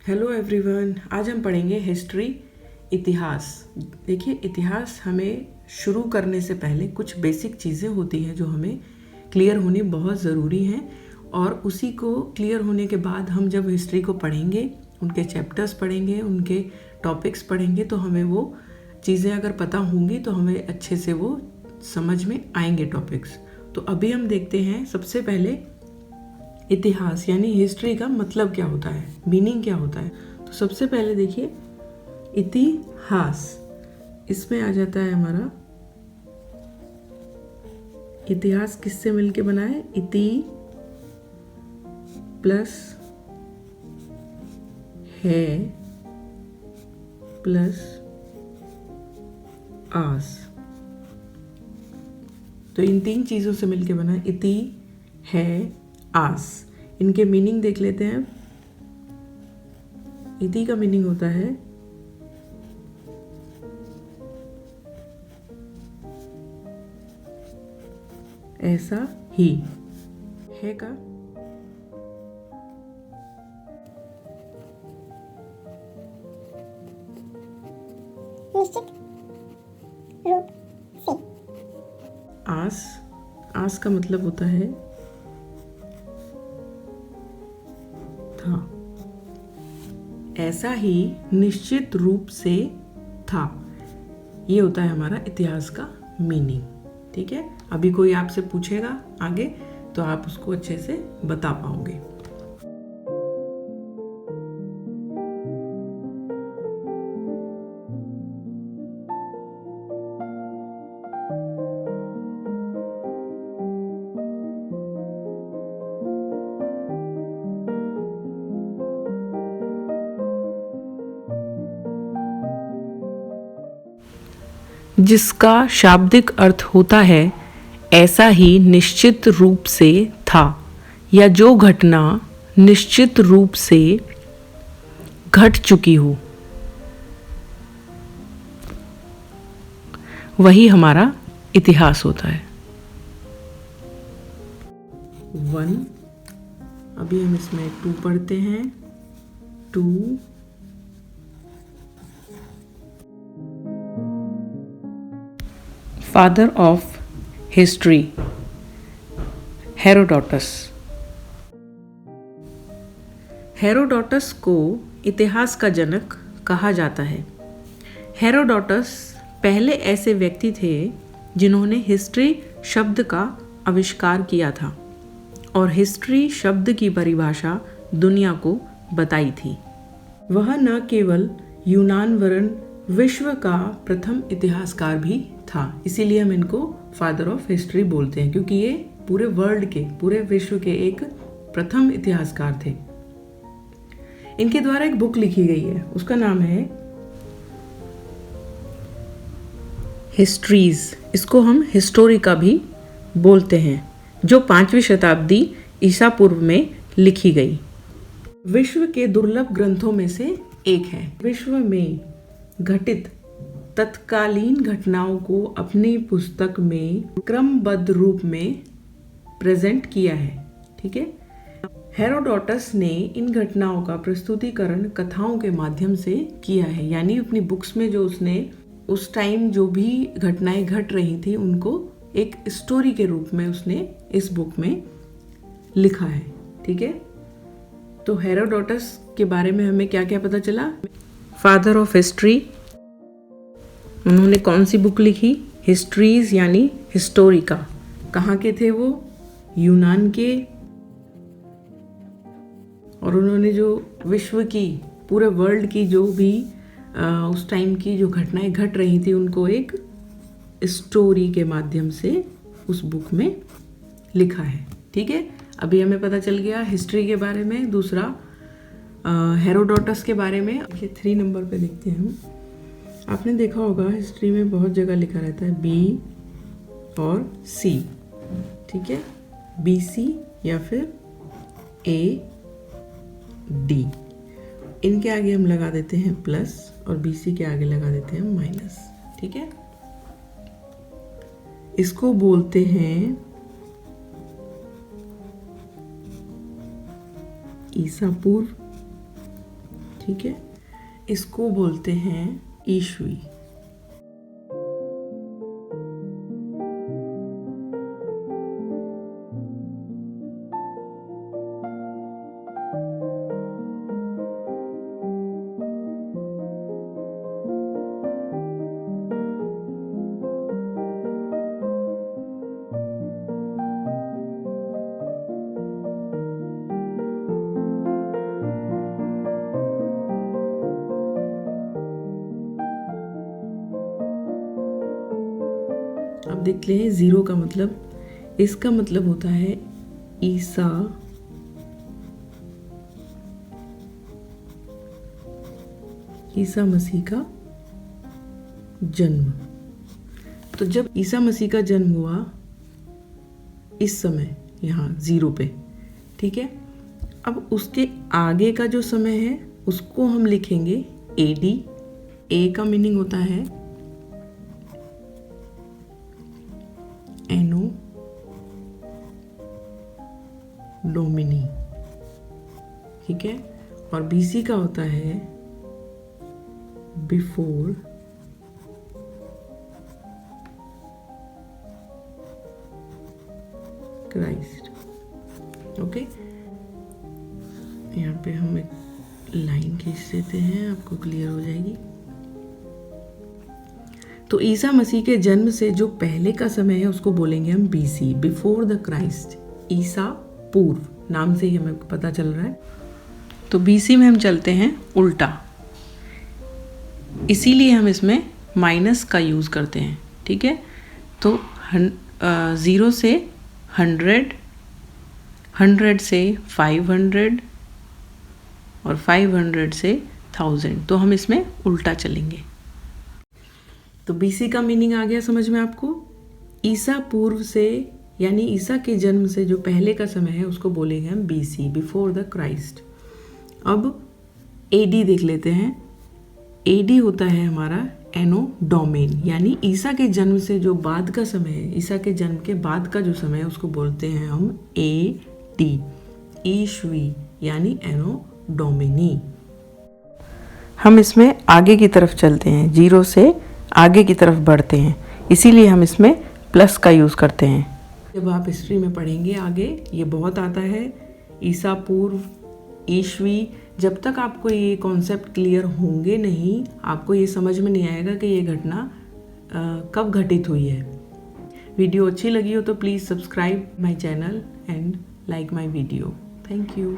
Hello everyone, आज हम पढ़ेंगे हिस्ट्री, इतिहास। देखिए, इतिहास हमें शुरू करने से पहले कुछ बेसिक चीज़ें होती हैं जो हमें क्लियर होनी बहुत ज़रूरी हैं, और उसी को क्लियर होने के बाद हम जब हिस्ट्री को पढ़ेंगे, उनके चैप्टर्स पढ़ेंगे, उनके टॉपिक्स पढ़ेंगे, तो हमें वो चीज़ें अगर पता होंगी तो हमें अच्छे से वो समझ में आएंगे टॉपिक्स। तो अभी हम देखते हैं सबसे पहले इतिहास यानी हिस्ट्री का मतलब क्या होता है, मीनिंग क्या होता है। तो सबसे पहले देखिए, इतिहास, इसमें आ जाता है हमारा इतिहास किससे मिलके बना है, इति प्लस है प्लस आस। तो इन तीन चीजों से मिलके बना है इति, है, आस। इनके मीनिंग देख लेते हैं। इति का मीनिंग होता है ऐसा ही। है का निश्चित रूप से। आस, आस का मतलब होता है था। ऐसा ही निश्चित रूप से था, ये होता है हमारा इतिहास का मीनिंग। ठीक है, अभी कोई आपसे पूछेगा आगे तो आप उसको अच्छे से बता पाओगे। जिसका शाब्दिक अर्थ होता है ऐसा ही निश्चित रूप से था, या जो घटना निश्चित रूप से घट चुकी हो, वही हमारा इतिहास होता है। 1, अभी हम इसमें 2 पढ़ते हैं। 2 father of history, Herodotus. Herodotus को इतिहास का जनक कहा जाता है। हेरोडोटस पहले ऐसे व्यक्ति थे जिन्होंने हिस्ट्री शब्द का आविष्कार किया था और हिस्ट्री शब्द की परिभाषा दुनिया को बताई थी। वह न केवल यूनान वरन विश्व का प्रथम इतिहासकार भी था, इसीलिए हम इनको फादर ऑफ हिस्ट्री बोलते हैं, क्योंकि ये पूरे वर्ल्ड के, पूरे विश्व के एक प्रथम इतिहासकार थे। इनके द्वारा एक बुक लिखी गई है, उसका नाम है हिस्ट्रीज। इसको हम हिस्टोरिका भी बोलते हैं, जो 5वीं शताब्दी ईसा पूर्व में लिखी गई। विश्व के दुर्लभ ग्रंथों में से एक है। विश्व में घटित तत्कालीन घटनाओं को अपनी पुस्तक में क्रमबद्ध रूप में प्रेजेंट किया है। ठीक है, हेरोडोटस ने इन घटनाओं का प्रस्तुतिकरण कथाओं के माध्यम से किया है, यानी अपनी बुक्स में जो उसने उस टाइम जो भी घटनाएं घट रही थी उनको एक स्टोरी के रूप में उसने इस बुक में लिखा है। ठीक है, तो हेरोडोटस के बारे में हमें क्या क्या पता चला। फादर ऑफ हिस्ट्री, उन्होंने कौन सी बुक लिखी, हिस्ट्रीज यानी हिस्टोरिका। कहाँ के थे वो, यूनान के, और उन्होंने जो विश्व की, पूरे वर्ल्ड की जो भी उस टाइम की जो घटनाएं घट रही थी उनको एक स्टोरी के माध्यम से उस बुक में लिखा है। ठीक है, अभी हमें पता चल गया हिस्ट्री के बारे में। दूसरा हेरोडोटस के बारे में। ये 3 नंबर पे देखते हैं हम। आपने देखा होगा हिस्ट्री में बहुत जगह लिखा रहता है बी और सी। ठीक है, बी सी या फिर ए डी। इनके आगे हम लगा देते हैं प्लस और बी सी के आगे लगा देते हैं माइनस। ठीक है, इसको बोलते हैं ईसा पूर्व। ठीक है, इसको बोलते हैं ईस्वी। अब देख लें जीरो का मतलब, इसका मतलब होता है ईसा मसीह का जन्म। तो जब ईसा मसीह का जन्म हुआ इस समय यहाँ जीरो पे, ठीक है, अब उसके आगे का जो समय है उसको हम लिखेंगे AD। ए का मीनिंग होता है एनो डोमिनी, ठीक है, और BC का होता है बिफोर क्राइस्ट। ओके, यहाँ पे हम एक लाइन खींच देते हैं, आपको क्लियर हो जाएगी। तो ईसा मसीह के जन्म से जो पहले का समय है उसको बोलेंगे हम BC, बिफोर द क्राइस्ट। ईसा पूर्व नाम से ही हमें पता चल रहा है। तो BC में हम चलते हैं उल्टा, इसीलिए हम इसमें माइनस का यूज़ करते हैं, ठीक है। तो 0 से 100, 100 से 500 और 500 से 1000, तो हम इसमें उल्टा चलेंगे। तो BC का मीनिंग आ गया समझ में आपको। ईसा पूर्व से यानी ईसा के जन्म से जो पहले का समय है उसको बोलेंगे हम BC, बिफोर द क्राइस्ट। अब AD देख लेते हैं। AD होता है हमारा एनो डोमेन, यानी ईसा के जन्म से जो बाद का समय है, ईसा के जन्म के बाद का जो समय है उसको बोलते हैं हम AD, ईस्वी यानी एनो डोमिनी। हम इसमें आगे की तरफ चलते हैं, 0 से आगे की तरफ बढ़ते हैं, इसीलिए हम इसमें प्लस का यूज़ करते हैं। जब आप हिस्ट्री में पढ़ेंगे आगे ये बहुत आता है, ईसा पूर्व, ईस्वी। जब तक आपको ये कॉन्सेप्ट क्लियर होंगे नहीं, आपको ये समझ में नहीं आएगा कि ये घटना कब घटित हुई है। वीडियो अच्छी लगी हो तो please subscribe my channel and like my video. Thank you.